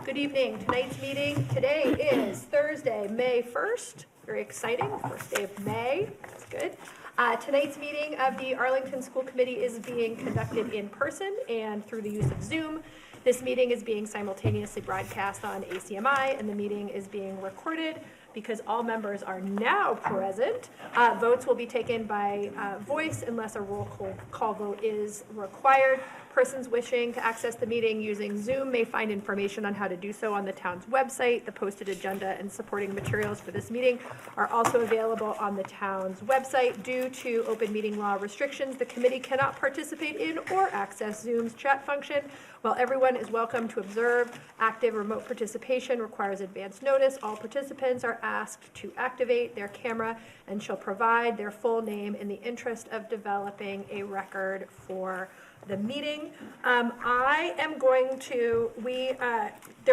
Good evening. Tonight's meeting today is Thursday, May 1st. Very exciting. First day of May. That's good. Tonight's meeting of the Arlington School Committee is being conducted in person and through the use of Zoom. This meeting is being simultaneously broadcast on ACMi, and the meeting is being recorded. Because all members are now present, votes will be taken by voice unless a roll call vote is required. Persons wishing to access the meeting using Zoom may find information on how to do so on the town's website. The posted agenda and supporting materials for this meeting are also available on the town's website. Due to open meeting law restrictions, the committee cannot participate in or access Zoom's chat function. While everyone is welcome to observe, active remote participation requires advance notice. All participants are asked to activate their camera and shall provide their full name in the interest of developing a record for the meeting. There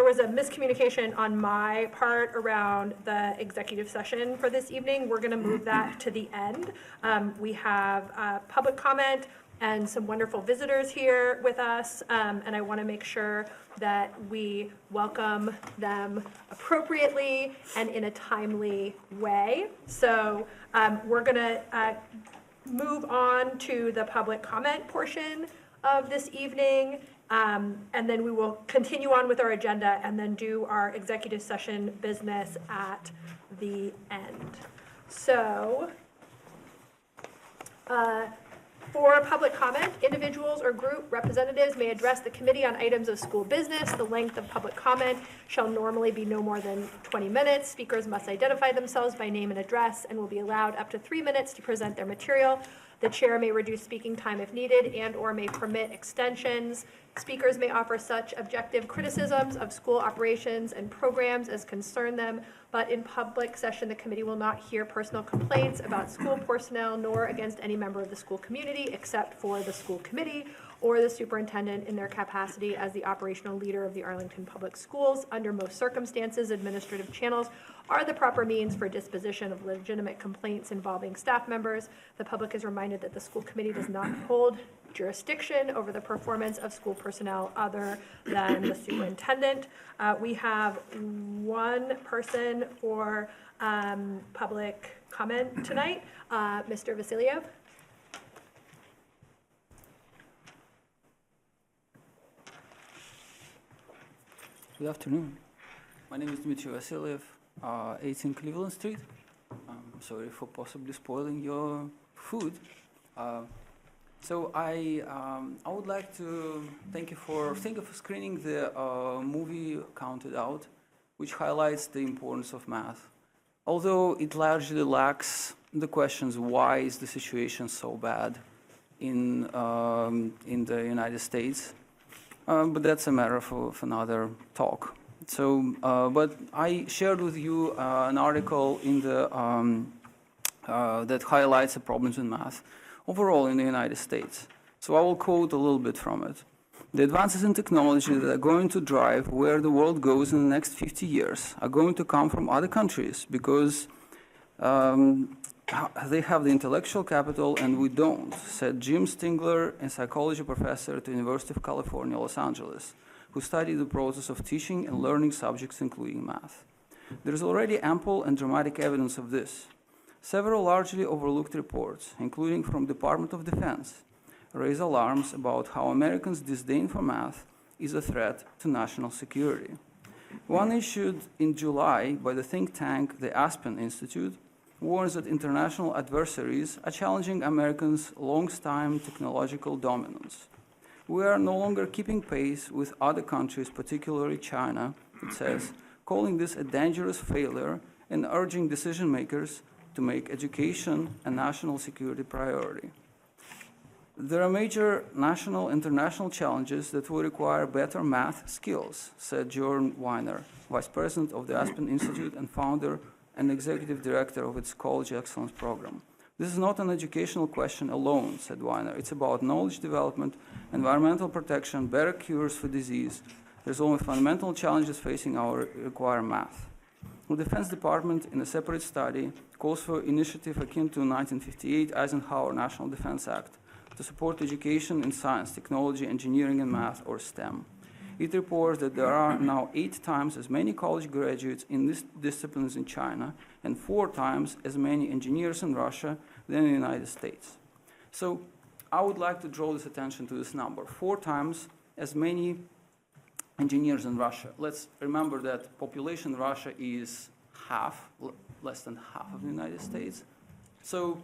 was a miscommunication on my part around the executive session for this evening. We're gonna move that to the end. We have public comment and some wonderful visitors here with us, and I wanna make sure that we welcome them appropriately and in a timely way. So we're gonna move on to the public comment portion of this evening, and then we will continue on with our agenda and then do our executive session business at the end. So, for public comment, individuals or group representatives may address the committee on items of school business. The length of public comment shall normally be no more than 20 minutes. Speakers must identify themselves by name and address and will be allowed up to 3 minutes to present their material. The chair may reduce speaking time if needed and/or may permit extensions. Speakers may offer such objective criticisms of school operations and programs as concern them, but in public session, the committee will not hear personal complaints about school personnel nor against any member of the school community except for the school committee or the superintendent in their capacity as the operational leader of the Arlington Public Schools. Under most circumstances, administrative channels are the proper means for disposition of legitimate complaints involving staff members. The public is reminded that the school committee does not hold jurisdiction over the performance of school personnel other than the superintendent. We have one person for public comment tonight, Mr. Vasiliev. Good afternoon. My name is Dmitry Vasiliev, 18 Cleveland Street. I'm sorry for possibly spoiling your food. So I would like to thank you for screening the movie Counted Out, which highlights the importance of math. Although it largely lacks the questions, why is the situation so bad in the United States? But that's a matter of another talk. So, but I shared with you an article in the that highlights the problems in math overall in the United States. So I will quote a little bit from it. The advances in technology that are going to drive where the world goes in the next 50 years are going to come from other countries because they have the intellectual capital and we don't, said Jim Stingler, a psychology professor at the University of California, Los Angeles, who studied the process of teaching and learning subjects including math. There is already ample and dramatic evidence of this. Several largely overlooked reports, including from Department of Defense, raise alarms about how Americans' disdain for math is a threat to national security. One issued in July by the think tank the Aspen Institute warns that international adversaries are challenging Americans' long-time technological dominance. We are no longer keeping pace with other countries, particularly China, it says, calling this a dangerous failure and urging decision makers to make education a national security priority. There are major national and international challenges that will require better math skills, said Jordan Weiner, Vice President of the Aspen Institute and founder and Executive Director of its College Excellence Program. This is not an educational question alone, said Weiner. It's about knowledge development, environmental protection, better cures for disease. There's only fundamental challenges facing our require math. The Defense Department, in a separate study, calls for initiative akin to 1958 Eisenhower National Defense Act to support education in science, technology, engineering, and math, or STEM. It reports that there are now 8 times as many college graduates in these disciplines in China and 4 times as many engineers in Russia than in the United States. So I would like to draw this attention to this number, 4 times as many engineers in Russia. Let's remember that population in Russia is less than half of the United States. So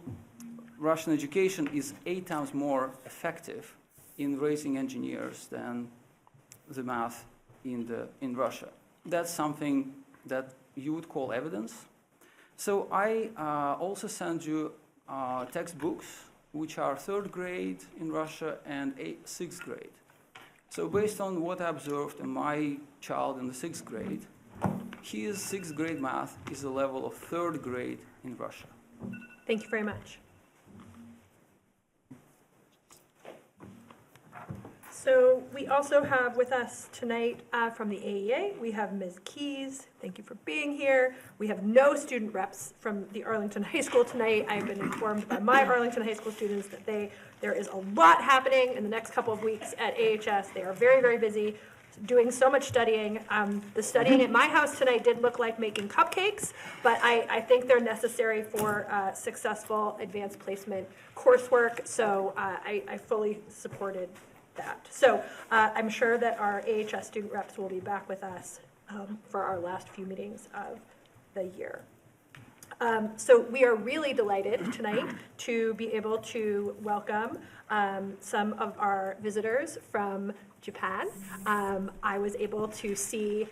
Russian education is 8 times more effective in raising engineers than the math in Russia. That's something that you would call evidence. So I also send you textbooks, which are 3rd grade in Russia and 6th grade. So based on what I observed in my child in the 6th grade, his 6th grade math is the level of 3rd grade in Russia. Thank you very much. So we also have with us tonight from the AEA, we have Ms. Keys. Thank you for being here. We have no student reps from the Arlington High School tonight. I've been informed by my Arlington High School students that there is a lot happening in the next couple of weeks at AHS. They are very, very busy doing so much studying. The studying at my house tonight did look like making cupcakes, but I think they're necessary for successful advanced placement coursework, so I fully supported that. So I'm sure that our AHS student reps will be back with us for our last few meetings of the year. So we are really delighted tonight to be able to welcome some of our visitors from Japan. I was able to see,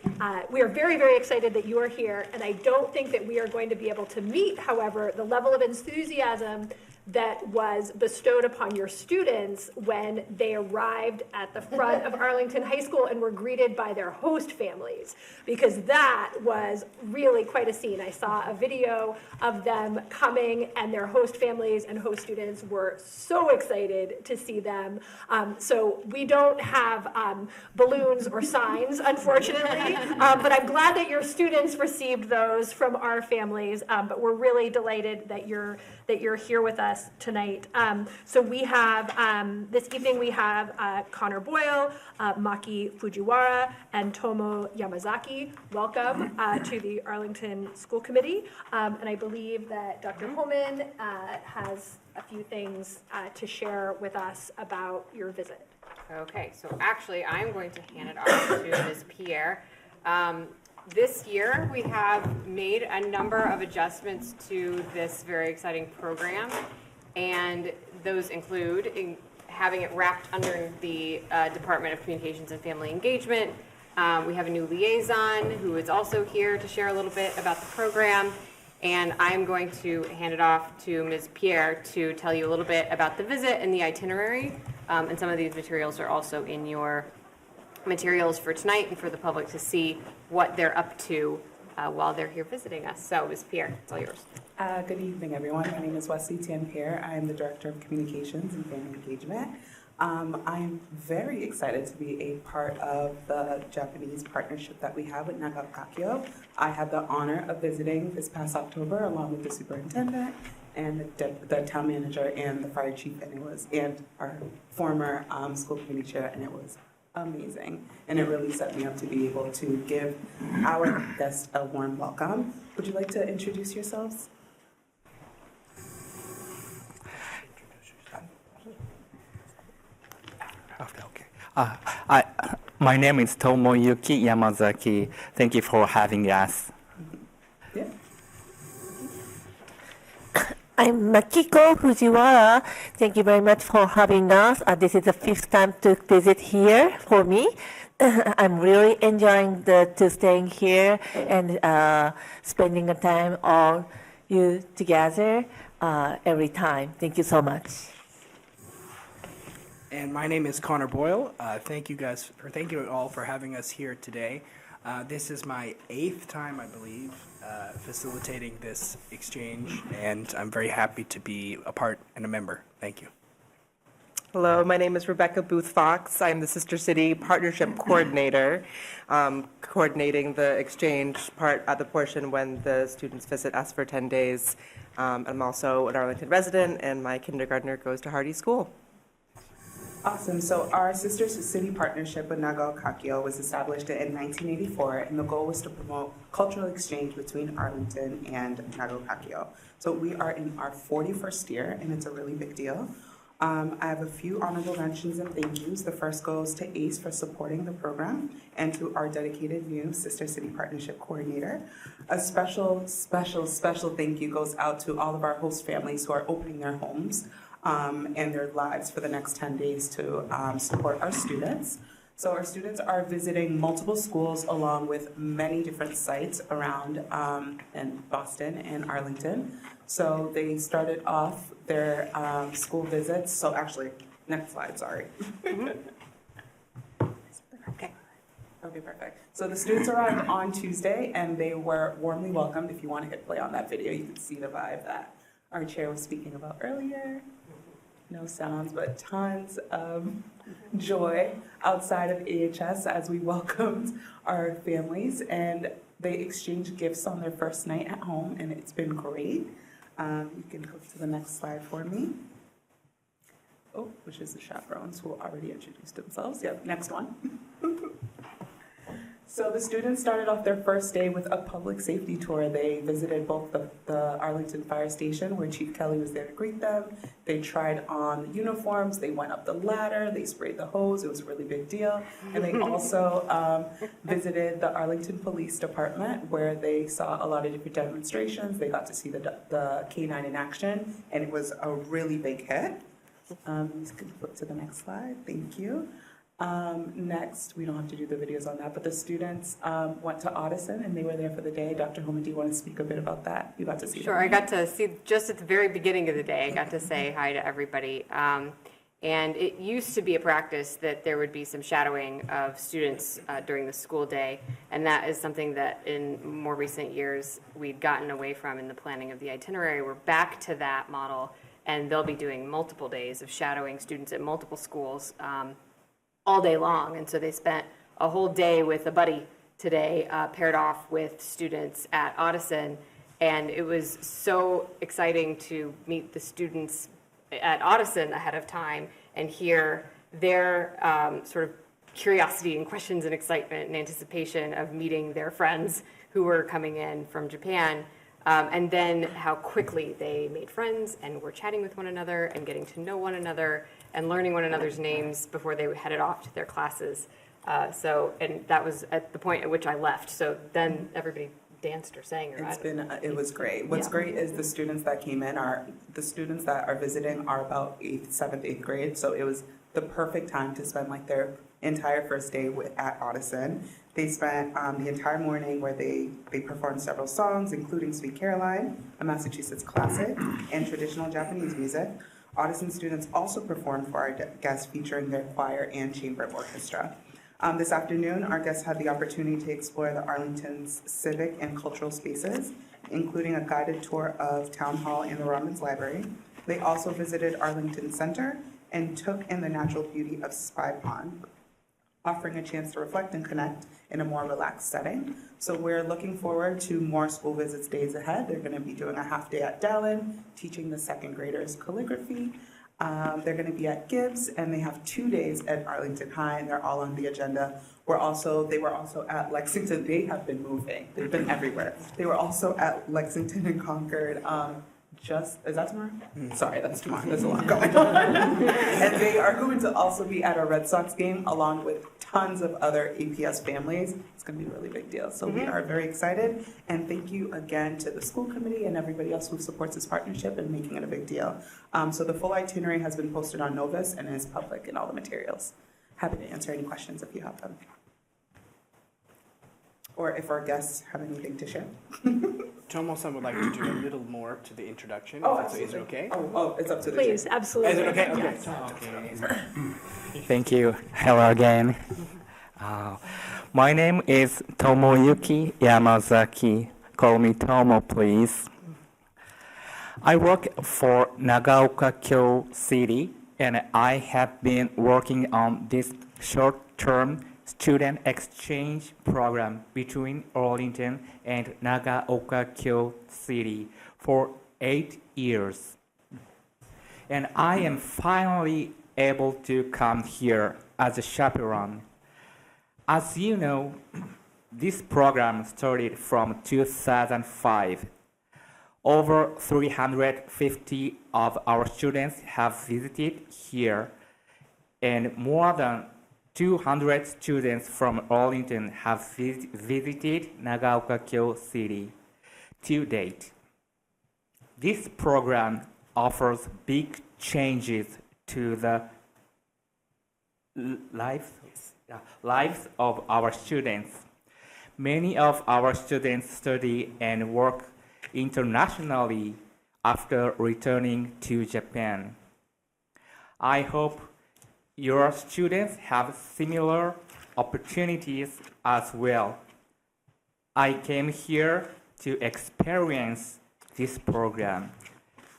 we are very, very excited that you are here, and I don't think that we are going to be able to meet, however, the level of enthusiasm that was bestowed upon your students when they arrived at the front of Arlington High School and were greeted by their host families, because that was really quite a scene. I saw a video of them coming, and their host families and host students were so excited to see them. So we don't have balloons or signs, unfortunately, but I'm glad that your students received those from our families, but we're really delighted that you're here with us tonight. So we have, this evening we have Connor Boyle, Maki Fujiwara, and Tomo Yamazaki. Welcome to the Arlington School Committee. And I believe that Dr. Holman has a few things to share with us about your visit. Okay, so actually I'm going to hand it off to Ms. Pierre. This year, we have made a number of adjustments to this very exciting program, and those include having it wrapped under the Department of Communications and Family Engagement. We have a new liaison who is also here to share a little bit about the program, and I'm going to hand it off to Ms. Pierre to tell you a little bit about the visit and the itinerary, and some of these materials are also in your materials for tonight and for the public to see what they're up to while they're here visiting us. So, Ms. Pierre, it's all yours. Good evening, everyone. My name is Wesley Tan-Pierre. I am the Director of Communications and Family Engagement. I'm very excited to be a part of the Japanese partnership that we have with Nagao Kakyo. I had the honor of visiting this past October along with the superintendent and the town manager and the fire chief, and our former school committee chair, and it was amazing, and it really set me up to be able to give our guests a warm welcome. Would you like to introduce yourselves? Okay. My name is Tomoyuki Yamazaki. Thank you for having us. Yeah. I'm Makiko Fujiwara. Thank you very much for having us. This is the 5th time to visit here for me. I'm really enjoying to staying here and spending the time all you together every time. Thank you so much. And my name is Connor Boyle. Thank you all for having us here today. This is my 8th time, I believe, facilitating this exchange, and I'm very happy to be a part and a member. Thank you. Hello, my name is Rebecca Booth Fox. I'm the Sister City Partnership Coordinator, coordinating the exchange the portion when the students visit us for 10 days. I'm also an Arlington resident, and my kindergartner goes to Hardy School. Awesome. So our sister city partnership with Nagao Kakyo was established in 1984, and the goal was to promote cultural exchange between Arlington and Nagao Kakyo. So we are in our 41st year, and it's a really big deal. I have a few honorable mentions and thank yous. The first goes to ACE for supporting the program and to our dedicated new Sister City Partnership Coordinator. A special thank you goes out to all of our host families who are opening their homes and their lives for the next 10 days to support our students. So our students are visiting multiple schools along with many different sites around in Boston and Arlington. So they started off their school visits. So actually, next slide, sorry. Okay. Okay, perfect. So the students arrived on Tuesday and they were warmly welcomed. If you want to hit play on that video, you can see the vibe that our chair was speaking about earlier. No sounds, but tons of joy outside of AHS as we welcomed our families, and they exchanged gifts on their first night at home, and it's been great. You can go to the next slide for me. Oh, which is the chaperones who already introduced themselves. Yep, next one. So the students started off their first day with a public safety tour. They visited both the Arlington Fire Station, where Chief Kelly was there to greet them. They tried on the uniforms. They went up the ladder. They sprayed the hose. It was a really big deal. And they also visited the Arlington Police Department, where they saw a lot of different demonstrations. They got to see the K-9 in action, and it was a really big hit. You can flip to the next slide. Thank you. Next, we don't have to do the videos on that, but the students went to Audison and they were there for the day. Dr. Holman, do you want to speak a bit about that? You got to see Sure, them. I got to see just at the very beginning of the day, I got to say hi to everybody. And it used to be a practice that there would be some shadowing of students during the school day, and that is something that in more recent years we'd gotten away from in the planning of the itinerary. We're back to that model, and they'll be doing multiple days of shadowing students at multiple schools all day long. And so they spent a whole day with a buddy today, paired off with students at Audison, and it was so exciting to meet the students at Audison ahead of time and hear their sort of curiosity and questions and excitement and anticipation of meeting their friends who were coming in from Japan, and then how quickly they made friends and were chatting with one another and getting to know one another and learning one another's names before they headed off to their classes. And that was at the point at which I left. So then everybody danced or sang or It was great. What's great is the students that came in the students that are visiting are about 7th, 8th grade. So it was the perfect time to spend like their entire first day at Audison. They spent the entire morning where they performed several songs, including Sweet Caroline, a Massachusetts classic, and traditional Japanese music. Audison students also performed for our guests, featuring their choir and chamber orchestra. This afternoon, our guests had the opportunity to explore the Arlington's civic and cultural spaces, including a guided tour of Town Hall and the Romans Library. They also visited Arlington Center and took in the natural beauty of Spy Pond, offering a chance to reflect and connect in a more relaxed setting. So we're looking forward to more school visits days ahead. They're going to be doing a half day at Dallin, teaching the second graders calligraphy. They're going to be at Gibbs, and they have 2 days at Arlington High, and they're all on the agenda. They were also at Lexington. They have been moving. They've been everywhere. They were also at Lexington and Concord. Is that tomorrow? Sorry, that's tomorrow. There's a lot going on. And they are going to also be at our Red Sox game, along with tons of other APS families. It's going to be a really big deal. So we are very excited. And thank you again to the school committee and everybody else who supports this partnership and making it a big deal. So the full itinerary has been posted on Novus and is public in all the materials. Happy to answer any questions if you have them. Or if our guests have anything to share. Tomo-san would like to do a little more to the introduction. Is it okay? Oh, it's up to the Please, chair. absolutely. Is it okay? Okay. Yes. Thank you. Hello again. My name is Tomoyuki Yamazaki. Call me Tomo, please. I work for Nagaoka-kyo City, and I have been working on this short-term student exchange program between Arlington and Nagaoka-kyo City for 8 years. And I am finally able to come here as a chaperone. As you know, this program started from 2005. Over 350 of our students have visited here, and more than 200 students from Arlington have visited Nagaoka-kyo City to date. This program offers big changes to the lives of our students. Many of our students study and work internationally after returning to Japan. I hope your students have similar opportunities as well. I came here to experience this program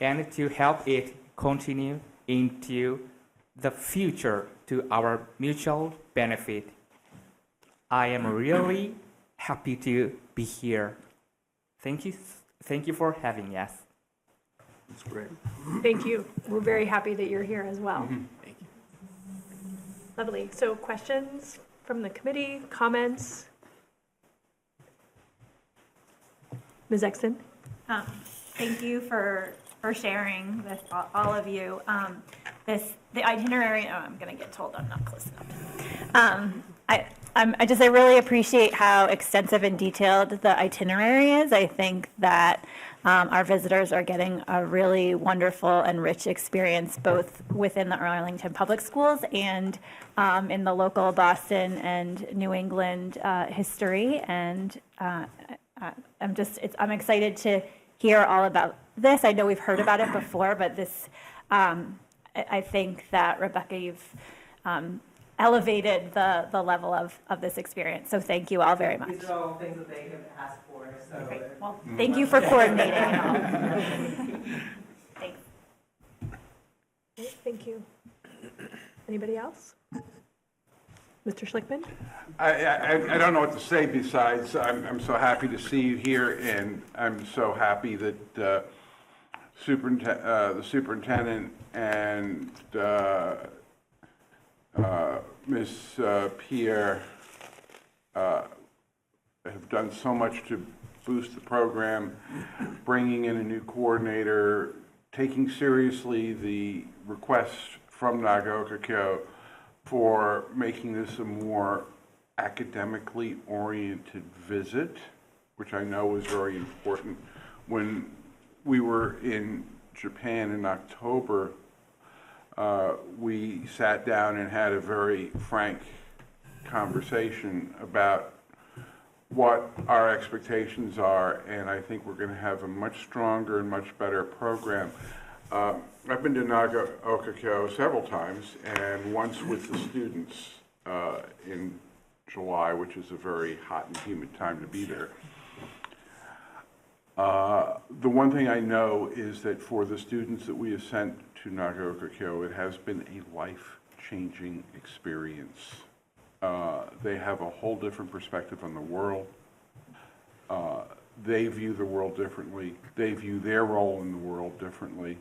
and to help it continue into the future to our mutual benefit. I am really happy to be here. Thank you for having us. That's great. Thank you. We're very happy that you're here as well. Thank you. Lovely. So questions from the committee, comments? Ms. Exton? Thank you for sharing with all of you. The itinerary, I'm going to get told I'm not close enough. I really appreciate how extensive and detailed the itinerary is. I think that our visitors are getting a really wonderful and rich experience both within the Arlington Public Schools and in the local Boston and New England history. And I'm excited to hear all about this. I know we've heard about it before, but this, I think that Rebecca, you've elevated the level of this experience. So thank you all very much. These are all things that they have asked for. So Great. Well, thank you for coordinating it all. Thanks. Okay, thank you. Anybody else? Mr. Schlickman? I don't know what to say besides I'm so happy to see you here, and I'm so happy that the superintendent and Ms. Pierre have done so much to boost the program, bringing in a new coordinator, taking seriously the request from Nagaoka-kyo for making this a more academically oriented visit, which I know was very important. When we were in Japan in October, we sat down and had a very frank conversation about what our expectations are, and I think we're going to have a much stronger and much better program. I've been to Nagaoka-kyo several times, and once with the students in July, which is a very hot and humid time to be there. The one thing I know is that for the students that we have sent to Nagaoka-kyo, it has been a life-changing experience. They have a whole different perspective on the world. They view the world differently. They view their role in the world differently.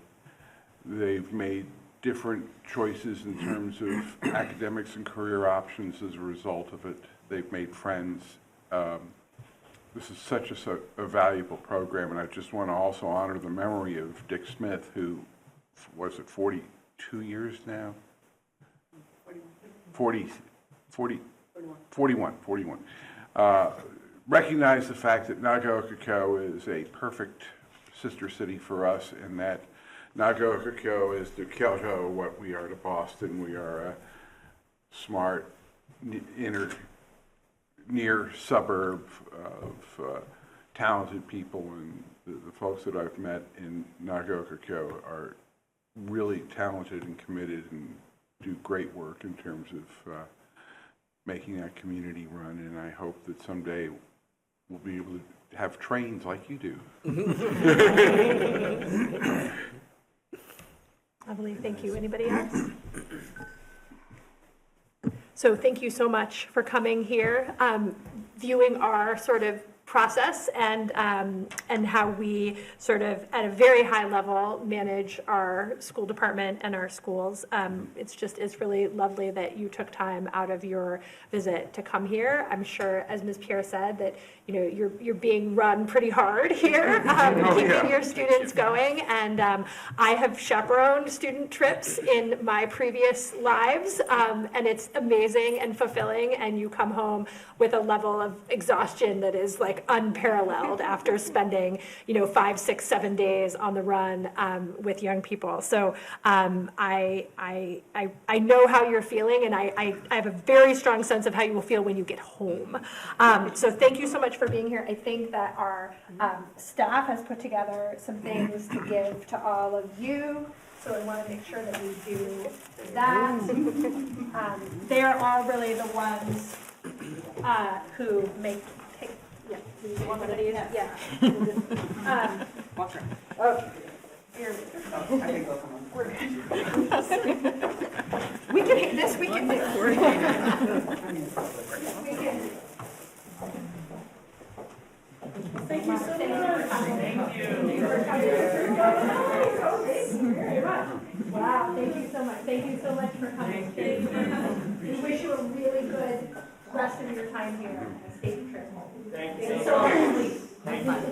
They've made different choices in terms of academics and career options as a result of it. They've made friends. This is such a valuable program, and I just want to also honor the memory of Dick Smith, who, was it 42 years now? 41. Recognize the fact that Nagaoka-kyo is a perfect sister city for us, and that Nagaoka-kyo is to Kyoto what we are to Boston. We are a smart, near suburb of talented people, and the folks that I've met in Nagaoka-kyo are really talented and committed and do great work in terms of making that community run, and I hope that someday we'll be able to have trains like you do. Lovely, thank you. Anybody else? So thank you so much for coming here, viewing our sort of process and how we sort of at a very high level manage our school department and our schools. It's really lovely that you took time out of your visit to come here. I'm sure, as Ms. Pierre said, that you're being run pretty hard here, keeping your students going. And I have chaperoned student trips in my previous lives, and it's amazing and fulfilling. And you come home with a level of exhaustion that is like unparalleled after spending 5, 6, 7 days on the run with young people. So I know how you're feeling, and I have a very strong sense of how you will feel when you get home. So thank you so much for being here. I think that our staff has put together some things to give to all of you. So I want to make sure that we do that. They are all really the ones who make. Yeah, do you want one of these? Yeah. Okay. Here. I think they'll come on. We're good. We can hit this. We can do. We can. Thank you so much. Thank you for coming. Thank you very much. Wow, thank you so much. Thank you so much for coming. Thank you for coming. We wish you a really good rest of your time here and a safe trip home. Thank you so much.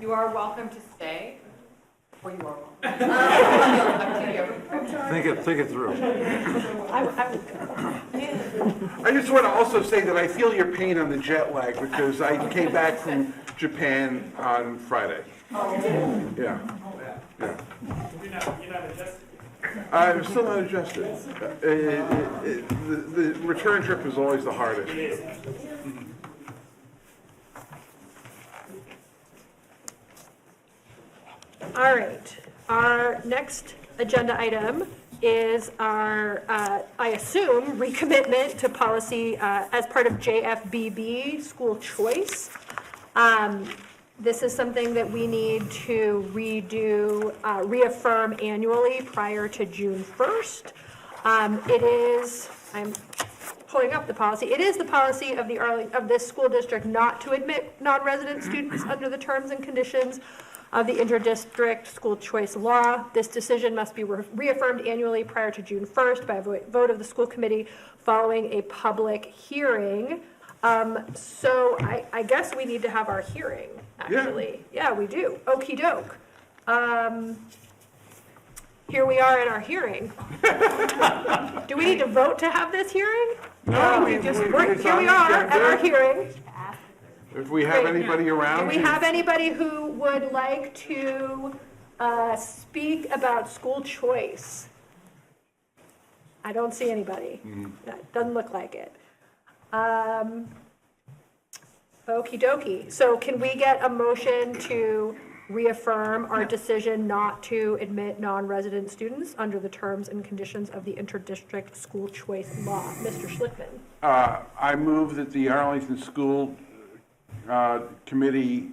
You are welcome to stay, or you are welcome. Think it through. I I just want to also say that I feel your pain on the jet lag because I came back from Japan on Friday. Yeah. Yeah. You're not adjusted. I'm still not adjusted. The return trip is always the hardest. It is. All right, our next agenda item is our, I assume, recommitment to policy as part of JFBB, school choice. This is something that we need to redo, reaffirm annually prior to June 1st. It is, I'm pulling up the policy, it is the policy of this school district not to admit non-resident students under the terms and conditions of the interdistrict school choice law. This decision must be reaffirmed annually prior to June 1st by a vote of the school committee following a public hearing. So I guess we need to have our hearing, actually. Yeah, we do. Okey doke. Here we are at our hearing. Do we need to vote to have this hearing? No, here it's we on the are at agenda. our hearing. If we have anybody around. Do we have anybody who would like to speak about school choice? I don't see anybody. That doesn't look like it. Okie dokie. So can we get a motion to reaffirm our decision not to admit non-resident students under the terms and conditions of the interdistrict school choice law? Mr. Schlickman. I move that the Arlington School Committee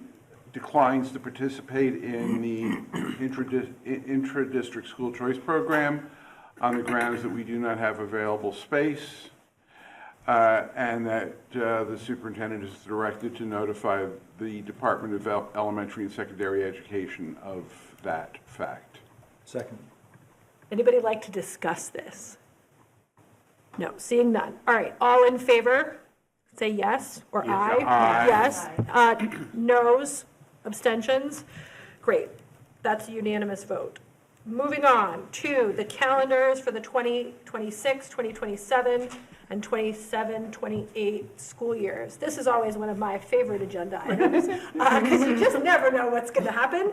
declines to participate in the intra-district school choice program on the grounds that we do not have available space, and that the superintendent is directed to notify the Department of Elementary and Secondary Education of that fact. Second. Anybody like to discuss this? No, seeing none. All right, all in favor? Say yes or aye. Aye. Yes. Noes, abstentions. Great. That's a unanimous vote. Moving on to the calendars for the 2026, 2027, and 27-28 school years. This is always one of my favorite agenda items because you just never know what's going to happen.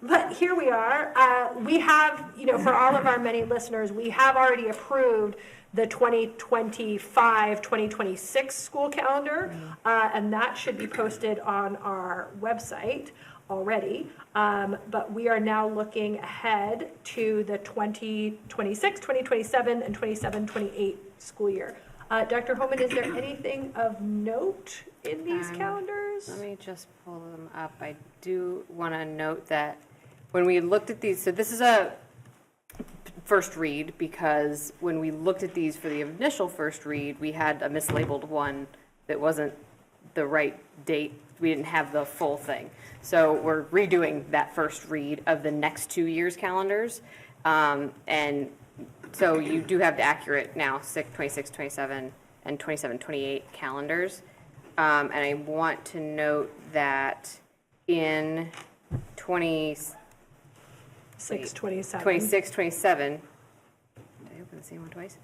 But here we are. We have, for all of our many listeners, we have already approved the 2025-2026 school calendar, and that should be posted on our website already. But we are now looking ahead to the 2026, 2027, and 27-28 school year. Dr. Homan, is there anything of note in these calendars? Let me just pull them up. I do want to note that when we looked at these, so this is a first read, because when we looked at these for the initial first read, we had a mislabeled one that wasn't the right date. We didn't have the full thing. So we're redoing that first read of the next 2 years' calendars. And so you do have the accurate now 26, 27, and 27, 28 calendars. And I want to note that in 26, 27, did I open the same one twice?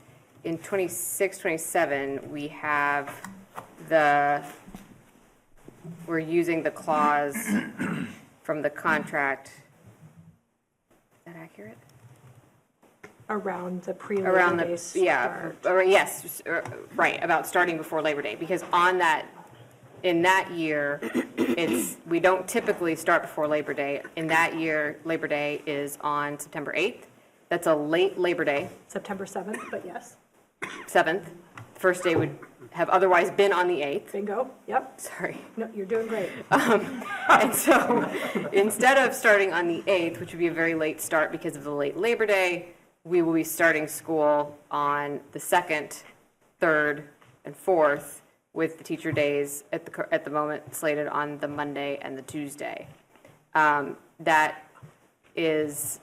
In 26, 27, we have we're using the clause from the contract. Is that accurate? Around the pre-Labor Day start. Yes, right, about starting before Labor Day, because in that year, we don't typically start before Labor Day. In that year, Labor Day is on September 8th. That's a late Labor Day. September 7th, but yes. 7th. First day would have otherwise been on the 8th. Bingo, yep. Sorry. No, you're doing great. And so instead of starting on the 8th, which would be a very late start because of the late Labor Day, we will be starting school on the 2nd, 3rd, and 4th with the teacher days at the moment slated on the Monday and the Tuesday. That is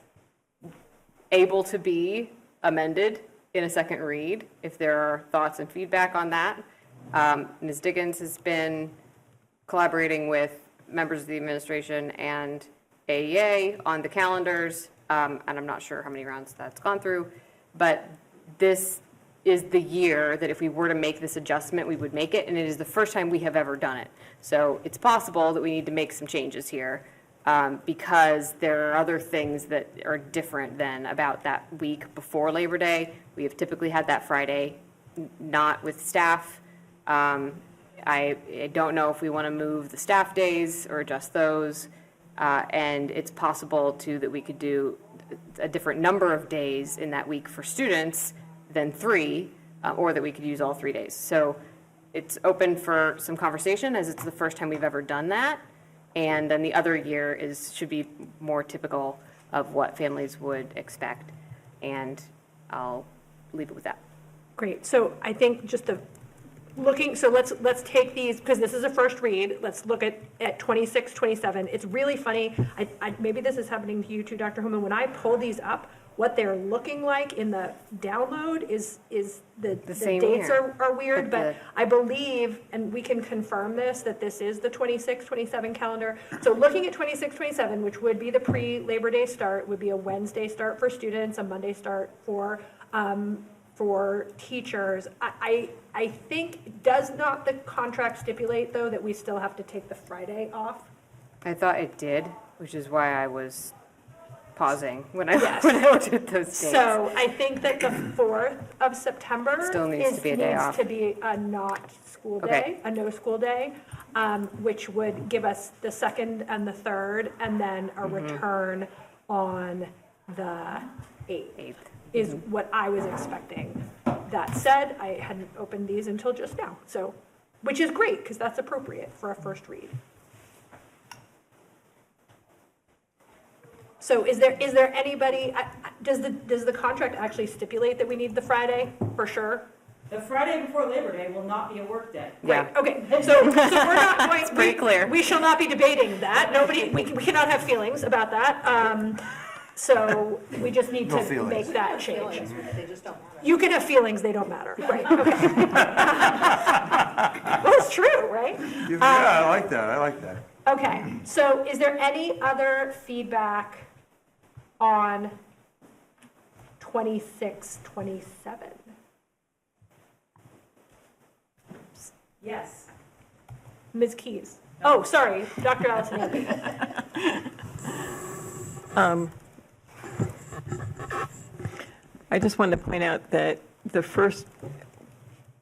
able to be amended in a second read if there are thoughts and feedback on that. Ms. Diggins has been collaborating with members of the administration and AEA on the calendars, and I'm not sure how many rounds that's gone through, but this is the year that if we were to make this adjustment, we would make it, and it is the first time we have ever done it. So it's possible that we need to make some changes here because there are other things that are different than about that week before Labor Day. We have typically had that Friday, not with staff. I don't know if we want to move the staff days or adjust those, and it's possible too that we could do a different number of days in that week for students than 3, or that we could use all 3 days. So it's open for some conversation as it's the first time we've ever done that. And then the other year should be more typical of what families would expect. And I'll leave it with that. Great. So I think just so let's take these, because this is a first read. Let's look at 26, 27. It's really funny. Maybe this is happening to you too, Dr. Homan. When I pull these up, what they're looking like in the download is the dates are weird, but I believe, and we can confirm this, that this is the 26, 27 calendar. So looking at 26, 27, which would be the pre-Labor Day start, would be a Wednesday start for students, a Monday start for teachers. I think, does not the contract stipulate, though, that we still have to take the Friday off? I thought it did, which is why I was pausing when I looked at those dates. So I think that the 4th of September still needs to be a day off. Needs to be a not school day, Okay. a no school day, which would give us the 2nd and the 3rd, and then a return on the 8th. Is what I was expecting. That said, I hadn't opened these until just now, so, which is great, because that's appropriate for a first read. So is there anybody, does the contract actually stipulate that we need the Friday, for sure? The Friday before Labor Day will not be a work day. Yeah. Okay, so we're not going, It's pretty clear. We shall not be debating that. We cannot have feelings about that. So we just need to make that change. You can have feelings, they don't matter. Right, okay. Well, it's true, right? Yeah, I like that. Okay, so is there any other feedback on 26, 27? Yes. Ms. Keys? Oh, sorry, Dr. Allison. I just wanted to point out that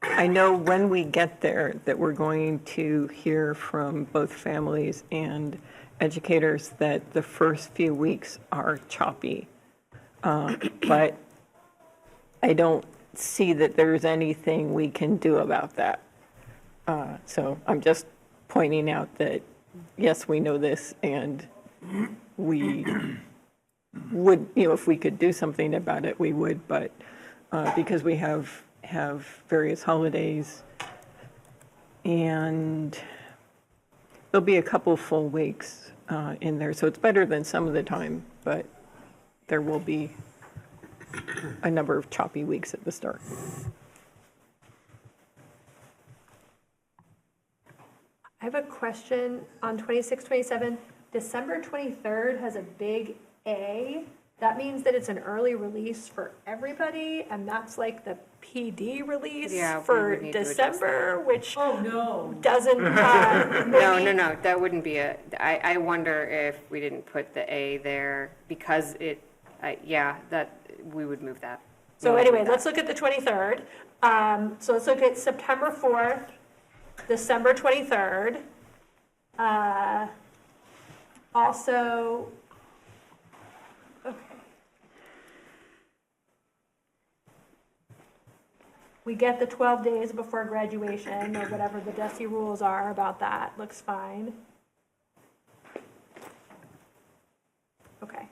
I know when we get there that we're going to hear from both families and educators that the first few weeks are choppy. But I don't see that there's anything we can do about that. So I'm just pointing out that, yes, we know this, and we would, if we could do something about it, we would, but because we have various holidays And there'll be a couple full weeks in there, so it's better than some of the time, but there will be a number of choppy weeks at the start. I have a question on 26, 27. December 23rd has a big A. That means that it's an early release for everybody, and that's like the PD release Yeah, we for would need to adjust December, which Oh, no. doesn't No, that wouldn't be I wonder if we didn't put the A there because that we would move that. So We would anyway, move that. let's look at the 23rd. So let's look at September 4th, December 23rd. Also, okay. We get the 12 days before graduation or whatever the DESI rules are about that. Looks fine. Okay.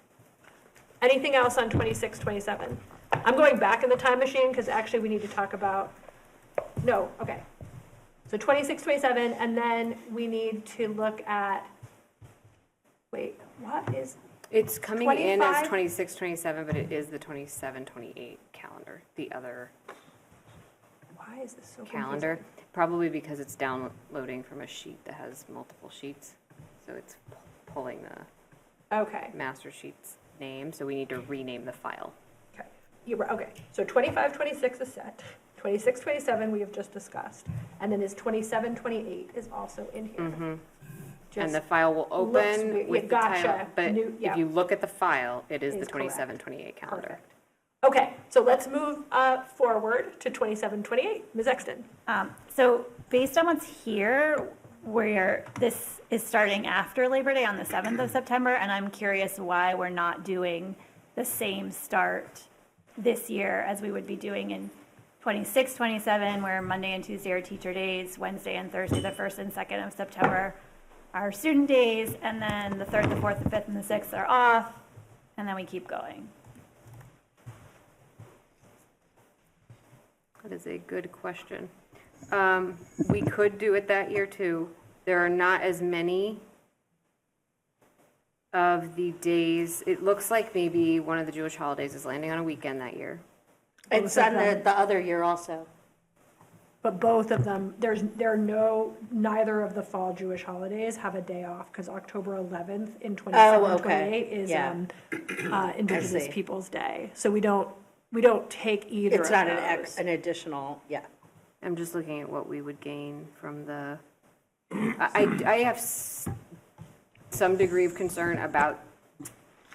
Anything else on 26, 27? I'm going back in the time machine because actually we need to talk about, no, okay. So 26, 27, and then we need to look at, wait, what is, It's coming in 25? as 26, 27, but it is the 27, 28 calendar, the other why is this so calendar. Probably because it's downloading from a sheet that has multiple sheets. So it's pulling the confusing? Okay, master sheet's name, so we need to rename the file. okay. You're right, okay. So 25, 26 is set. 26, 27 we have just discussed. And then is 27, 28 is also in here. And Just the file will looks open weird. with Yeah, the title. gotcha. But Yeah. if you look at the file, it is It the is correct. 27, 28 calendar. Perfect. Okay, so let's move forward to 27, 28. Ms. Exton. So based on what's here, where this is starting after Labor Day on the 7th of September, and I'm curious why we're not doing the same start this year as we would be doing in 26, 27, where Monday and Tuesday are teacher days, Wednesday and Thursday, the 1st and 2nd of September, are student days, and then the 3rd, the 4th, the 5th, and the 6th are off, and then we keep going. That is a good question. We could do it that year too. There are not as many of the days. It looks like maybe one of the Jewish holidays is landing on a weekend that year. It's on the other year also. But both of them, neither of the fall Jewish holidays have a day off because October 11th in 27, 28 is Indigenous Peoples' Day. So we don't take either It's of not those. an additional, yeah. I'm just looking at what we would gain from the, I have some degree of concern about,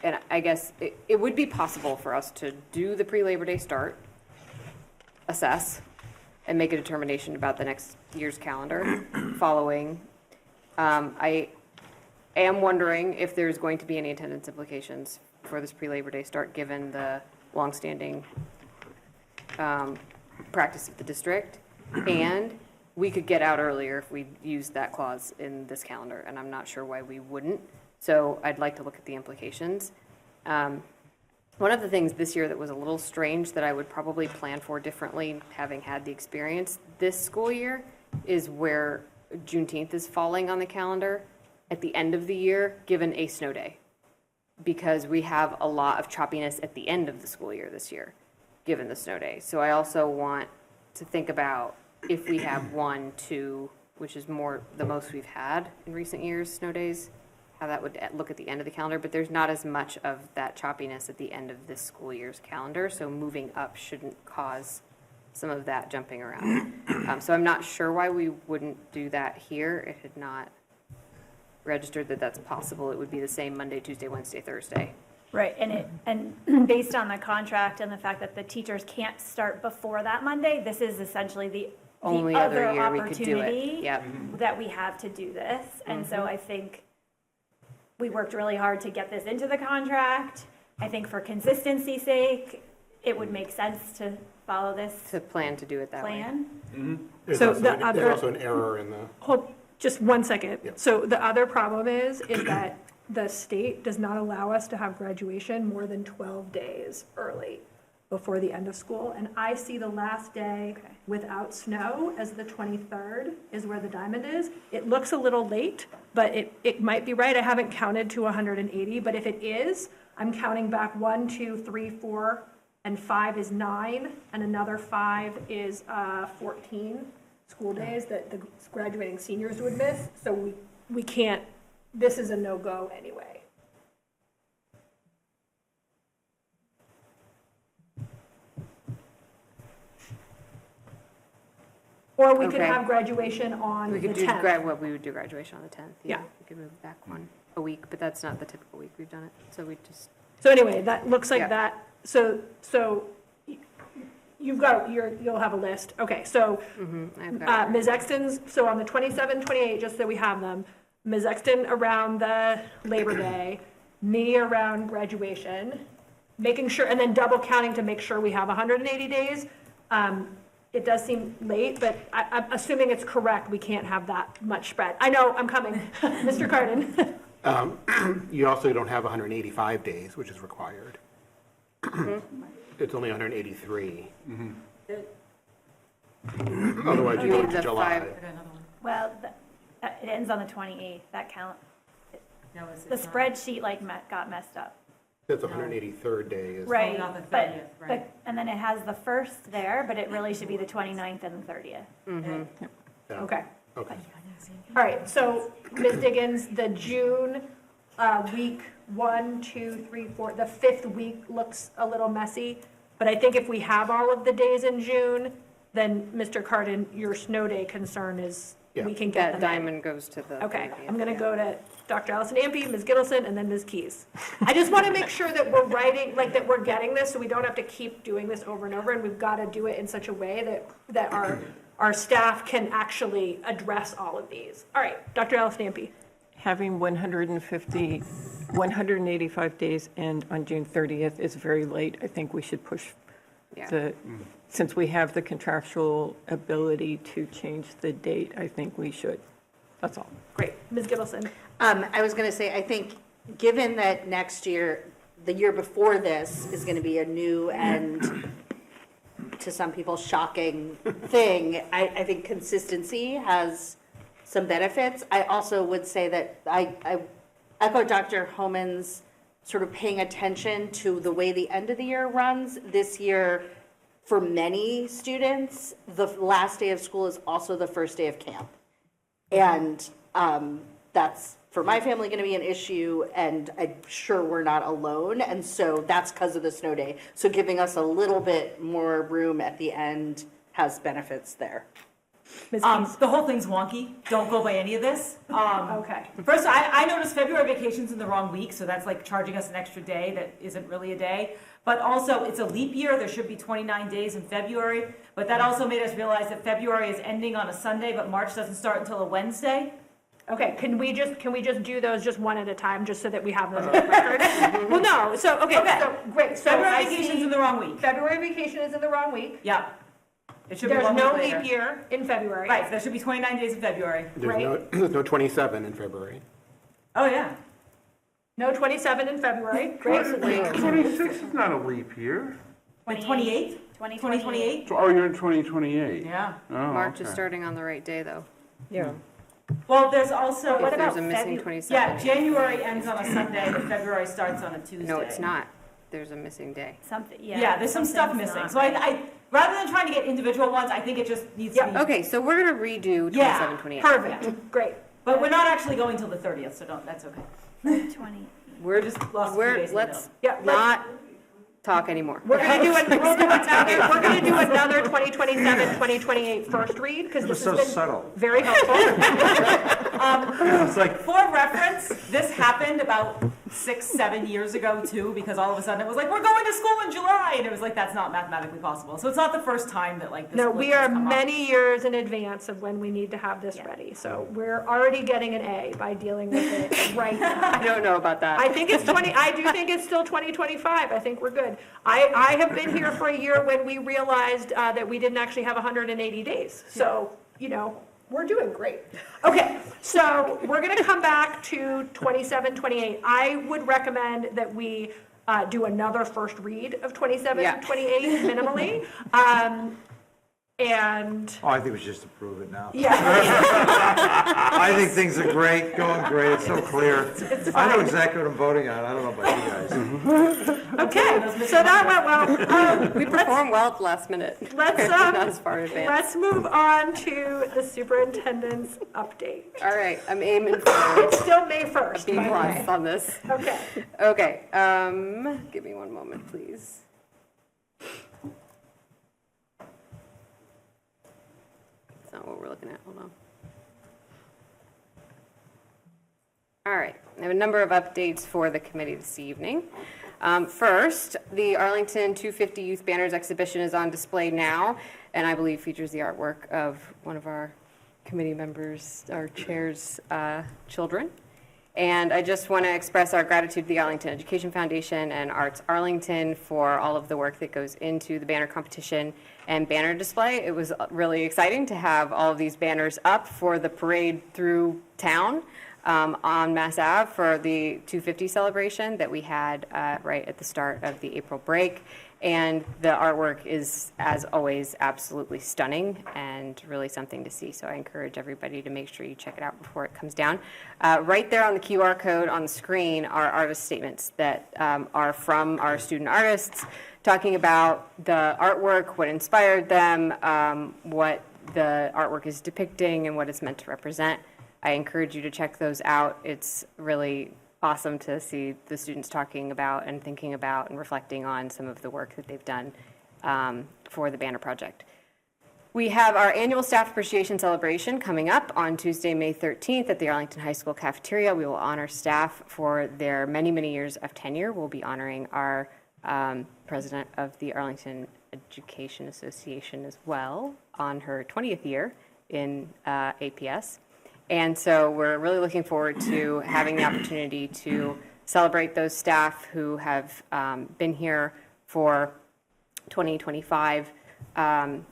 and I guess it would be possible for us to do the pre-Labor Day start, assess, and make a determination about the next year's calendar following. I am wondering if there's going to be any attendance implications for this pre-Labor Day start, given the longstanding practice of the district. And we could get out earlier if we used that clause in this calendar, and I'm not sure why we wouldn't. So I'd like to look at the implications. One of the things this year that was a little strange that I would probably plan for differently, having had the experience this school year, is where Juneteenth is falling on the calendar at the end of the year, given a snow day. Because we have a lot of choppiness at the end of the school year this year, given the snow day. So I also want to think about if we have 1, 2, which is the most we've had in recent years, snow days, how that would look at the end of the calendar. But there's not as much of that choppiness at the end of this school year's calendar, so moving up shouldn't cause some of that jumping around. So I'm not sure why we wouldn't do that here. It had not registered that that's possible. It would be the same Monday, Tuesday, Wednesday, Thursday. Right, and based on the contract and the fact that the teachers can't start before that Monday, this is essentially the Only other other year we could do it. opportunity Yep. that we have to do this. And so I think we worked really hard to get this into the contract. I think for consistency's sake, it would make sense to follow this To plan to do it that way. plan. So the other- There's also an error in the. Hold, just one second. So the other problem is that the state does not allow us to have graduation more than 12 days early. before the end of school. And I see the last day without snow as the 23rd is where the diamond is. It looks a little late, but it might be right. I haven't counted to 180, but if it is, I'm counting back 1, 2, 3, 4, and 5 is 9, and another 5 is 14 school days that the graduating seniors would miss. So we can't, this is a no-go anyway. Or we could Okay. have graduation on We the could do 10th. we would do graduation on the 10th. Yeah. We could move back a week, but that's not the typical week we've done it. So we just, So anyway, that looks like Yeah. that. So you've got, you'll have a list. Okay, so I've got Ms. Exton's, so on the 27, 28, just so we have them, Ms. Exton around the Labor Day, me around graduation, making sure, and then double counting to make sure we have 180 days. It does seem late, but I'm assuming it's correct, we can't have that much spread. I know, I'm coming. Mr. Cardin. You also don't have 185 days, which is required. It's only 183. Otherwise, you go into July. Well, it ends on the 28th, that count. The spreadsheet got messed up. That's 183rd day. Is Right, not the but, 30th, right. and then it has the 1st there, but it really should be the 29th and the 30th. Yeah. Okay. Okay. All right, so Ms. Diggins, the June week 1, 2, 3, 4, the 5th week looks a little messy, but I think if we have all of the days in June, then Mr. Cardin, your snow day concern is we can get that them in. diamond goes to the. Okay, 30th, I'm gonna yeah. go to Dr. Allison Ampe, Ms. Gittleson, and then Ms. Keys. I just want to make sure that we're writing, like, that we're getting this, so we don't have to keep doing this over and over, and we've got to do it in such a way that our staff can actually address all of these. All right, Dr. Allison Ampe. Having 185 days end on June 30th is very late. I think we should push since we have the contractual ability to change the date, I think we should. That's all. Great. Ms. Gittleson. I was going to say, I think, given that next year, the year before this is going to be a new and, to some people, shocking thing, I think consistency has some benefits. I also would say that I echo Dr. Homan's sort of paying attention to the way the end of the year runs. This year, for many students, the last day of school is also the first day of camp. And that's, for my family, going to be an issue, and I'm sure we're not alone. And so that's because of the snow day. So giving us a little bit more room at the end has benefits there. The whole thing's wonky. Don't go by any of this. Okay. First, I noticed February vacation's in the wrong week, so that's like charging us an extra day that isn't really a day. But also, it's a leap year. There should be 29 days in February. But that also made us realize that February is ending on a Sunday, but March doesn't start until a Wednesday. Okay, can we just do those just one at a time, just so that we have those on record? Well, no, so, so great. So February I vacation's see in the wrong week. February vacation is in the wrong week. Yeah. It should be There's one no week later. leap year in February. Right, so there should be 29 days in February. There's no 27 in February. Oh, yeah. No 27 in February. Great. 26 is not a leap year. The 28th? 2028? Oh, you're in 2028. Yeah. Oh, March is okay. starting on the right day, though. Yeah. Well, there's also. If there's a missing 27. Yeah, January ends on a Sunday, but February starts on a Tuesday. No, it's not. There's a missing day. Something, Yeah, there's some stuff missing. So I rather than trying to get individual ones, I think it just needs to be. Okay, so we're going to redo 27, 28. Perfect. Great. But we're not actually going till the 30th, so that's okay. 20. We're just, Lost 2 days in the let's middle. not talk anymore. We're gonna do another 2027, 2028 first read, because this so has been subtle. very helpful. It's like, For reference, this happened about 6-7 years ago too, because all of a sudden it was like, we're going to school in July, and it was like, that's not mathematically possible. So it's not the first time that like this. No, glitch we has are come up. many years in advance of when we need to have this ready. So we're already getting an A by dealing with it right now. I don't know about that. I think it's I do think it's still 2025. I think we're good. I have been here for a year when we realized that we didn't actually have 180 days. So, we're doing great. Okay, so we're going to come back to 27, 28. I would recommend that we do another first read of 27 Yeah. and 28 minimally. And Oh, I think we should just approve it now. yeah, I think things are great, going great, it's so clear. I know exactly what I'm voting on, I don't know about you guys. okay, so that went well. We perform well at the last minute. Not as far in advance. Let's move on to the superintendent's update. All right, I'm aiming for It's still May 1st. B by the way. plus on this. Okay. Okay, give me one moment, please. That's not what we're looking at, hold on. All right, I have a number of updates for the committee this evening. First, the Arlington 250 Youth Banners exhibition is on display now, and I believe features the artwork of one of our committee members, our chair's children. And I just want to express our gratitude to the Arlington Education Foundation and Arts Arlington for all of the work that goes into the banner competition and banner display. It was really exciting to have all of these banners up for the parade through town on Mass Ave for the 250 celebration that we had right at the start of the April break. And the artwork is, as always, absolutely stunning and really something to see. So I encourage everybody to make sure you check it out before it comes down. Right there on the QR code on the screen are artist statements that are from our student artists talking about the artwork, what inspired them, what the artwork is depicting, and what it's meant to represent. I encourage you to check those out. It's really awesome to see the students talking about and thinking about and reflecting on some of the work that they've done for the banner project. We have our annual staff appreciation celebration coming up on Tuesday, May 13th at the Arlington High School cafeteria. We will honor staff for their many, many years of tenure. We'll be honoring our president of the Arlington Education Association as well on her 20th year in APS. And so we're really looking forward to having the opportunity to celebrate those staff who have been here for 20, 25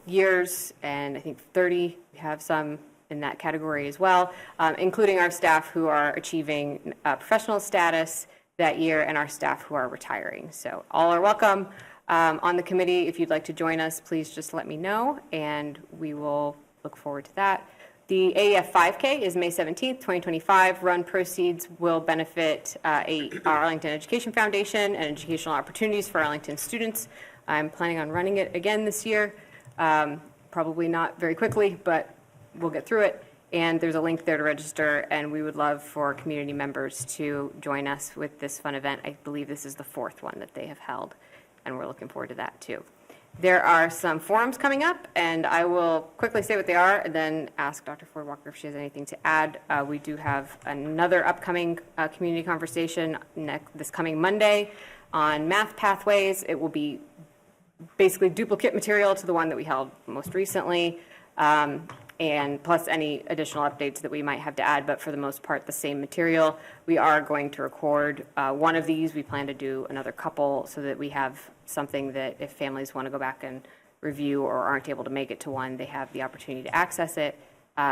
years, and I think 30. We have some in that category as well, including our staff who are achieving professional status that year and our staff who are retiring. So all are welcome on the committee. If you'd like to join us, please just let me know, and we will look forward to that. The AEF 5K is May 17th, 2025. Run proceeds will benefit Arlington Education Foundation and educational opportunities for Arlington students. I'm planning on running it again this year. Probably not very quickly, but we'll get through it. And there's a link there to register, and we would love for community members to join us with this fun event. I believe this is the 4th one that they have held, and we're looking forward to that too. There are some forums coming up, and I will quickly say what they are and then ask Dr. Ford Walker if she has anything to add. We do have another upcoming community conversation this coming Monday on math pathways. It will be basically duplicate material to the one that we held most recently, and plus any additional updates that we might have to add, but for the most part, the same material. We are going to record one of these. We plan to do another couple so that we have something that if families want to go back and review or aren't able to make it to one, they have the opportunity to access it.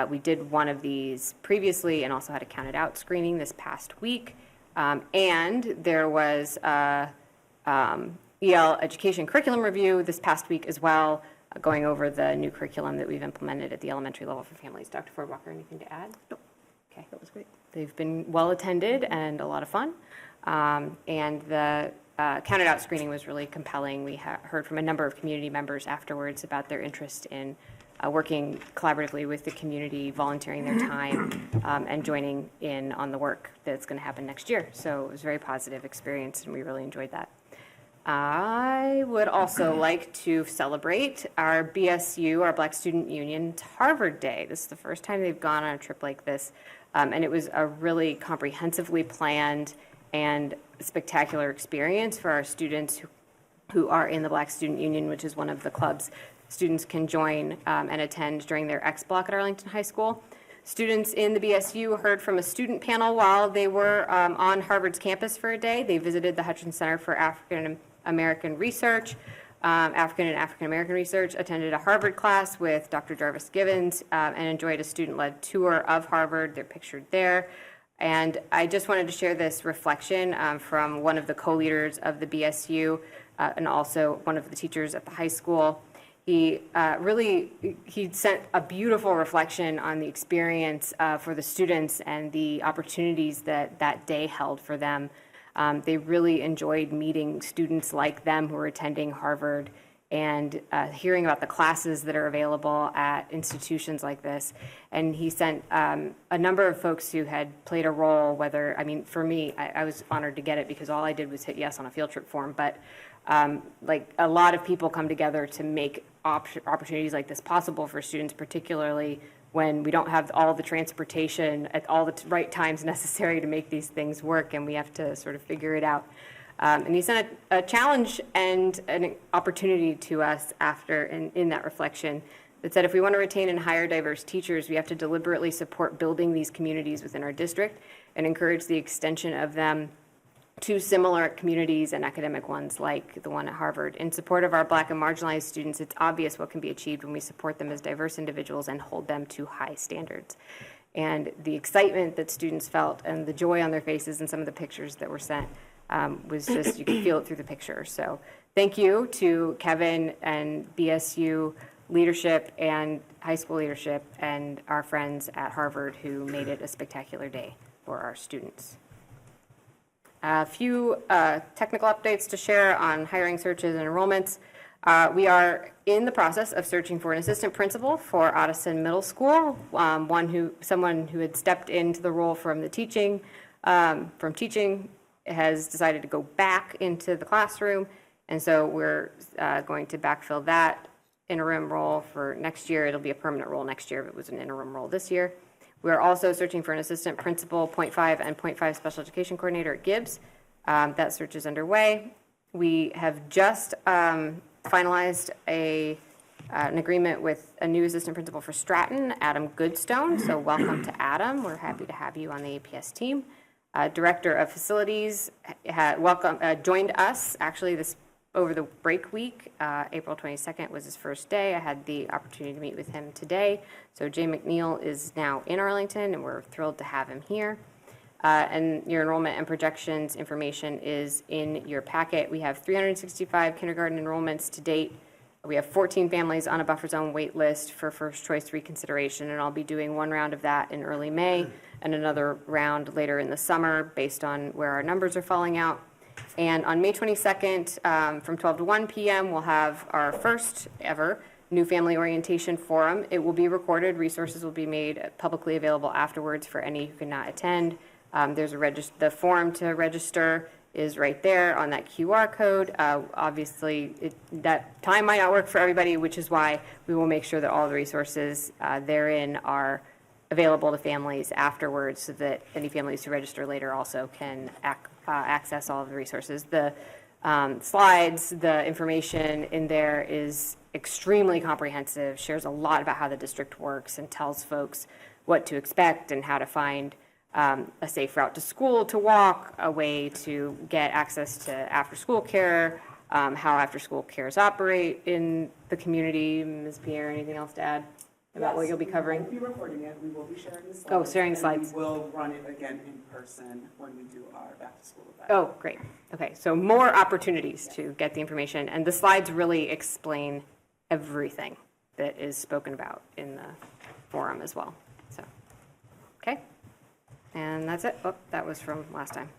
We did one of these previously and also had a counted out screening this past week. And there was EL education curriculum review this past week as well, going over the new curriculum that we've implemented at the elementary level for families. Dr. Ford Walker, anything to add? Nope. Okay, that was great. They've been well attended and a lot of fun. And the counted out screening was really compelling. We heard from a number of community members afterwards about their interest in working collaboratively with the community, volunteering their time, and joining in on the work that's going to happen next year. So it was a very positive experience, and we really enjoyed that. I would also like to celebrate our BSU, our Black Student Union's Harvard Day. This is the first time they've gone on a trip like this, and it was a really comprehensively planned and spectacular experience for our students who are in the Black Student Union, which is one of the clubs students can join and attend during their X block at Arlington High School. Students in the BSU heard from a student panel while they were on Harvard's campus for a day. They visited the Hutchins Center for African American Research, African and African American Research, attended a Harvard class with Dr. Jarvis Givens, and enjoyed a student-led tour of Harvard. They're pictured there. And I just wanted to share this reflection from one of the co-leaders of the BSU and also one of the teachers at the high school. He sent a beautiful reflection on the experience for the students and the opportunities that day held for them. They really enjoyed meeting students like them who are attending Harvard and hearing about the classes that are available at institutions like this. And he sent a number of folks who had played a role, whether, I mean, for me, I was honored to get it because all I did was hit yes on a field trip form, but like a lot of people come together to make opportunities like this possible for students, particularly when we don't have all the transportation at all the right times necessary to make these things work, and we have to sort of figure it out. And he sent a challenge and an opportunity to us after in that reflection that said if we want to retain and hire diverse teachers, we have to deliberately support building these communities within our district and encourage the extension of them to similar communities and academic ones like the one at Harvard. In support of our Black and marginalized students, it's obvious what can be achieved when we support them as diverse individuals and hold them to high standards. And the excitement that students felt and the joy on their faces in some of the pictures that were sent was just, you could feel it through the picture. So thank you to Kevin and BSU leadership and high school leadership and our friends at Harvard who made it a spectacular day for our students. A few technical updates to share on hiring searches and enrollments. We are in the process of searching for an assistant principal for Ottoson Middle School, someone who had stepped into the role from teaching has decided to go back into the classroom, and so we're going to backfill that interim role for next year. It'll be a permanent role next year, but it was an interim role this year. We're also searching for an assistant principal, 0.5 and 0.5 special education coordinator at Gibbs. That search is underway. We have just finalized an agreement with a new assistant principal for Stratton, Adam Goodstone. So welcome to Adam. We're happy to have you on the APS team. Director of Facilities joined us actually over the break week. April 22nd was his first day. I had the opportunity to meet with him today. So Jay McNeil is now in Arlington, and we're thrilled to have him here. And your enrollment and projections information is in your packet. We have 365 kindergarten enrollments to date. We have 14 families on a buffer zone wait list for first choice reconsideration, and I'll be doing one round of that in early May and another round later in the summer based on where our numbers are falling out. And on May 22nd, from 12 to 1 p.m., we'll have our first ever New Family Orientation Forum. It will be recorded. Resources will be made publicly available afterwards for any who cannot attend. There's the form to register is right there on that QR code. Obviously, that time might not work for everybody, which is why we will make sure that all the resources therein are available to families afterwards so that any families who register later also can access all of the resources. The slides, the information in there is extremely comprehensive, shares a lot about how the district works and tells folks what to expect and how to find a safe route to school to walk, a way to get access to after-school care, how after-school cares operate in the community. Ms. Pierre, anything else to add about what you'll be covering? We will be recording it. We will be sharing the slides. Oh, sharing slides. We will run it again in person when we do our back-to-school event. Oh, great. Okay, so more opportunities to get the information, and the slides really explain everything that is spoken about in the forum as well. So, okay. And that's it. Oh, that was from last time.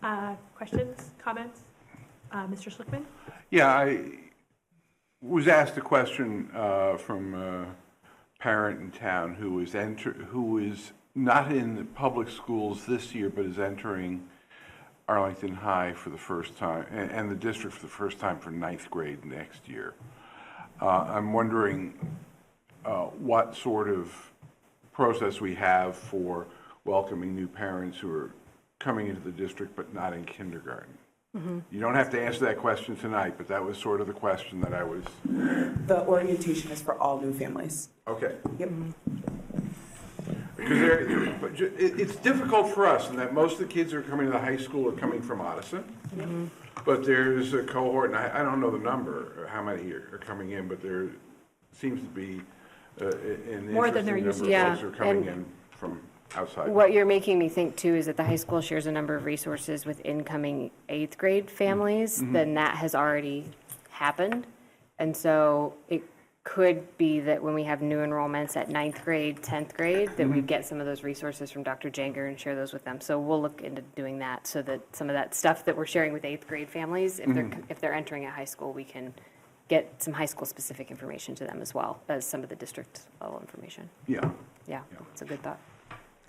So. Questions, comments? Mr. Schlickman? Yeah, I was asked a question from a parent in town who is not in the public schools this year, but is entering Arlington High for the first time, and the district for the first time for 9th grade next year. I'm wondering what sort of process we have for welcoming new parents who are coming into the district but not in kindergarten. Mm-hmm. You don't have to answer that question tonight, but that was sort of the question that I was... The orientation is for all new families. Okay. Yep. Because it's difficult for us in that most of the kids who are coming to the high school are coming from Ottoson. Mm-hmm. But there's a cohort, and I don't know the number, or how many are coming in, but there seems to be an more than there used to be. Folks are coming in from outside. What you're making me think too is that the high school shares a number of resources with incoming 8th grade families, then that has already happened. And so it could be that when we have new enrollments at 9th grade, 10th grade, that we get some of those resources from Dr. Janger and share those with them. So we'll look into doing that so that some of that stuff that we're sharing with 8th grade families, if they're entering a high school, we can get some high school specific information to them as well as some of the district level information. Yeah. Yeah, it's a good thought.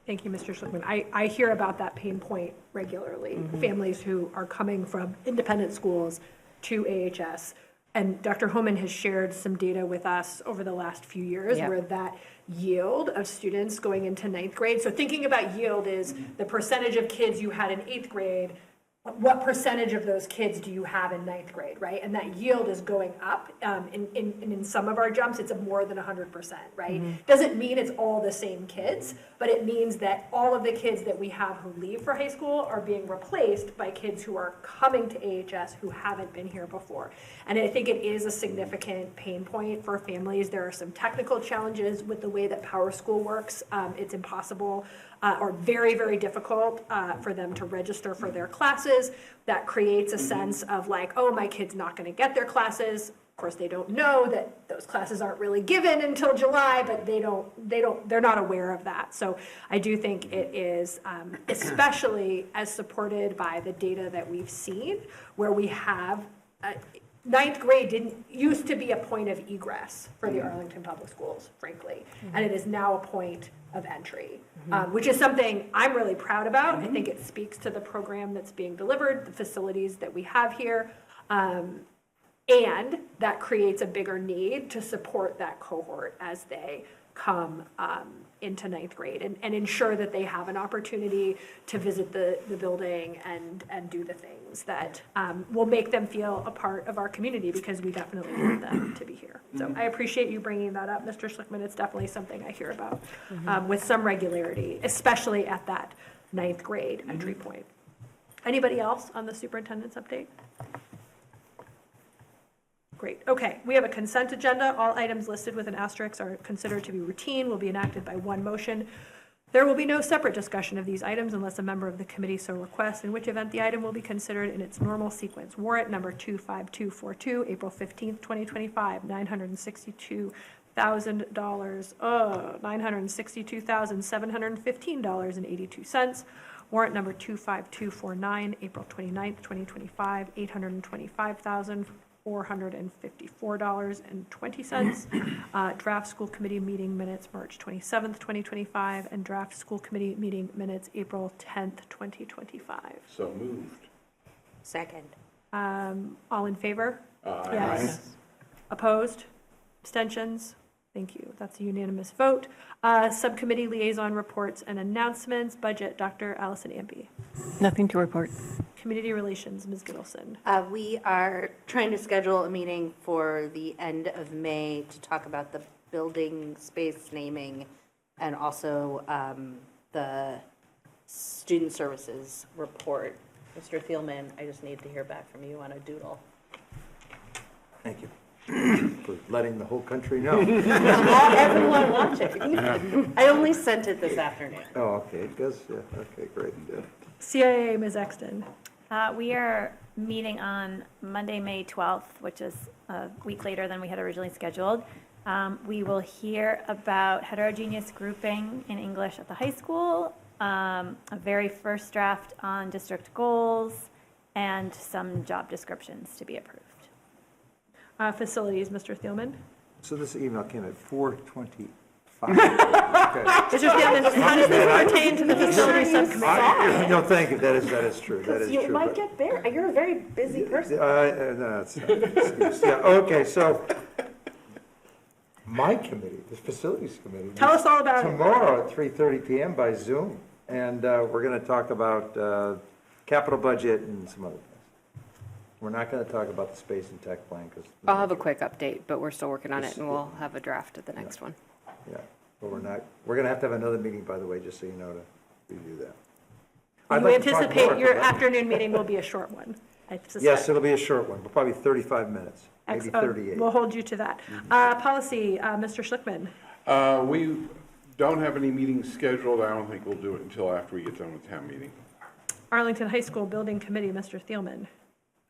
Thank you, Mr. Schlickman. I hear about that pain point regularly, families who are coming from independent schools to AHS. And Dr. Homan has shared some data with us over the last few years where that yield of students going into 9th grade. So thinking about yield is the percentage of kids you had in 8th grade. What percentage of those kids do you have in 9th grade, right? And that yield is going up. In some of our jumps, it's more than 100%, right? Doesn't mean it's all the same kids, but it means that all of the kids that we have who leave for high school are being replaced by kids who are coming to AHS who haven't been here before. And I think it is a significant pain point for families. There are some technical challenges with the way that Power School works. It's impossible or very, very difficult for them to register for their classes. That creates a sense of like, oh, my kid's not going to get their classes. Of course, they don't know that those classes aren't really given until July, but they're not aware of that. So I do think it is, especially as supported by the data that we've seen, where we have 9th grade used to be a point of egress for the Arlington Public Schools, frankly, and it is now a point of entry, which is something I'm really proud about. I think it speaks to the program that's being delivered, the facilities that we have here, and that creates a bigger need to support that cohort as they come into 9th grade and ensure that they have an opportunity to visit the building and do the things that will make them feel a part of our community, because we definitely want them to be here. So I appreciate you bringing that up, Mr. Schlickman. It's definitely something I hear about with some regularity, especially at that 9th grade entry point. Anybody else on the superintendent's update? Great. Okay, we have a consent agenda. All items listed with an asterisk are considered to be routine, will be enacted by one motion. There will be no separate discussion of these items unless a member of the committee so requests, in which event the item will be considered in its normal sequence. Warrant number 25242, April 15th, 2025, $962,000, $962,715.82. Warrant number 25249, April 29th, 2025, $825,454.20. Draft school committee meeting minutes, March 27th, 2025, and draft school committee meeting minutes, April 10th, 2025. So moved. Second. All in favor? Aye. Yes. Opposed? Abstentions? Thank you. That's a unanimous vote. Subcommittee liaison reports and announcements. Budget, Dr. Allison Ampe. Nothing to report. Community relations, Ms. Gittleson. We are trying to schedule a meeting for the end of May to talk about the building space naming and also the student services report. Mr. Thielman, I just need to hear back from you on a doodle. Thank you for letting the whole country know. Not everyone watching. I only sent it this afternoon. Oh, okay, it does, yeah, okay, great, yeah. CIA, Ms. Exton. We are meeting on Monday, May 12th, which is a week later than we had originally scheduled. We will hear about heterogeneous grouping in English at the high school, a very first draft on district goals, and some job descriptions to be approved. Facilities, Mr. Thielman. So this email came at 4:25. Mr. Thielman, how does this pertain to the facilities subcommittee? No, thank you, that is true, that is true. You might get buried. You're a very busy person. No, it's not an excuse. Yeah, okay, so my committee, the facilities committee. Tell us all about it. Tomorrow at 3:30 p.m. by Zoom, and we're going to talk about capital budget and some other things. We're not going to talk about the space and tech plan because I'll have a quick update, but we're still working on it, and we'll have a draft at the next one. Yeah, but we're not. We're going to have another meeting, by the way, just so you know, to review that. You anticipate your afternoon meeting will be a short one, I suspect. Yes, it'll be a short one, but probably 35 minutes, maybe 38. We'll hold you to that. Policy, Mr. Schlickman. don't have any meetings scheduled. I don't think we'll do it until after we get done with town meeting. Arlington High School Building Committee, Mr. Thielman.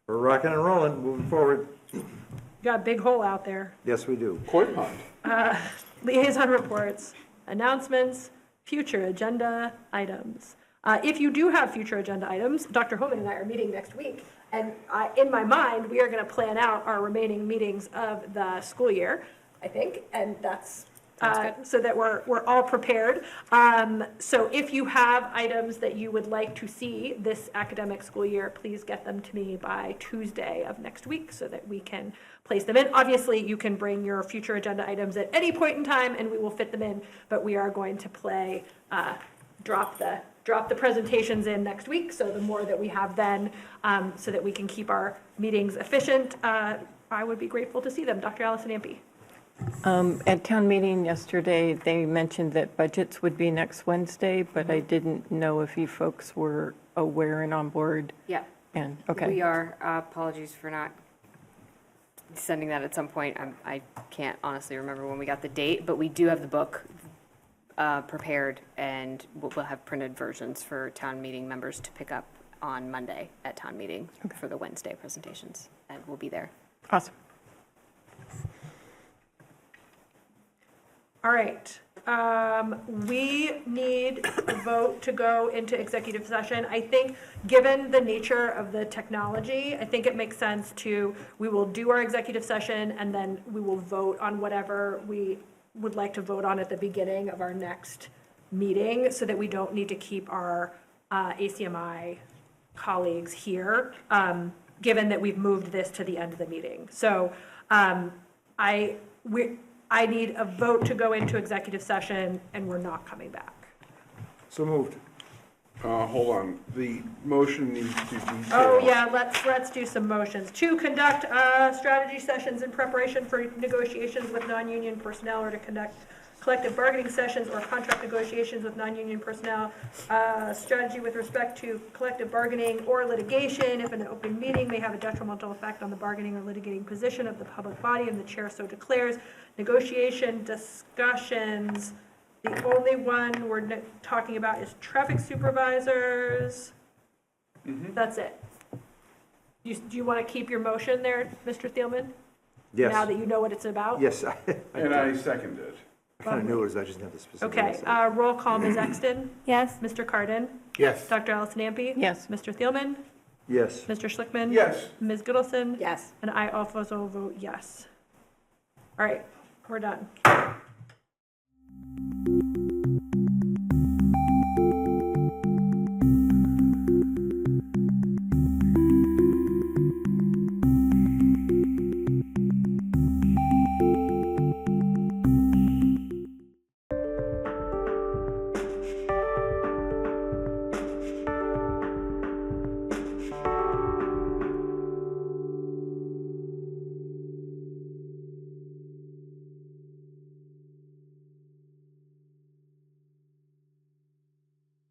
We're rocking and rolling, moving forward. You got a big hole out there. Yes, we do. Koi pond. Liaison reports, announcements, future agenda items. If you do have future agenda items, Dr. Homan and I are meeting next week, and in my mind, we are going to plan out our remaining meetings of the school year, I think, and that's so that we're all prepared. So if you have items that you would like to see this academic school year, please get them to me by Tuesday of next week so that we can place them in. Obviously, you can bring your future agenda items at any point in time and we will fit them in, but we are going to play drop the presentations in next week, so the more that we have then, so that we can keep our meetings efficient, I would be grateful to see them. Dr. Allison Ampe. At town meeting yesterday, they mentioned that budgets would be next Wednesday, but I didn't know if you folks were aware and on board. Yeah. And, okay. We are. Apologies for not sending that at some point. I can't honestly remember when we got the date, but we do have the book prepared, and we'll have printed versions for town meeting members to pick up on Monday at town meeting for the Wednesday presentations, and we'll be there. Awesome. All right. We need a vote to go into executive session. I think, given the nature of the technology, I think it makes sense we will do our executive session, and then we will vote on whatever we would like to vote on at the beginning of our next meeting, so that we don't need to keep our ACMi colleagues here, given that we've moved this to the end of the meeting. So I need a vote to go into executive session, and we're not coming back. So moved. Hold on. The motion needs to be. Oh, yeah, let's do some motions. To conduct strategy sessions in preparation for negotiations with non-union personnel, or to conduct collective bargaining sessions or contract negotiations with non-union personnel, strategy with respect to collective bargaining or litigation if an open meeting may have a detrimental effect on the bargaining or litigating position of the public body and the chair so declares. Negotiation discussions, the only one we're talking about is traffic supervisors. That's it. Do you want to keep your motion there, Mr. Thielman? Yes. Now that you know what it's about? Yes. And I second it. I kind of knew it was, I just didn't have the specific. Okay, roll call, Ms. Exton? Yes. Mr. Cardin? Yes. Dr. Allison Ampe? Yes. Mr. Thielman? Yes. Mr. Schlickman? Yes. Ms. Gittleson? Yes. And I also vote yes. All right, we're done.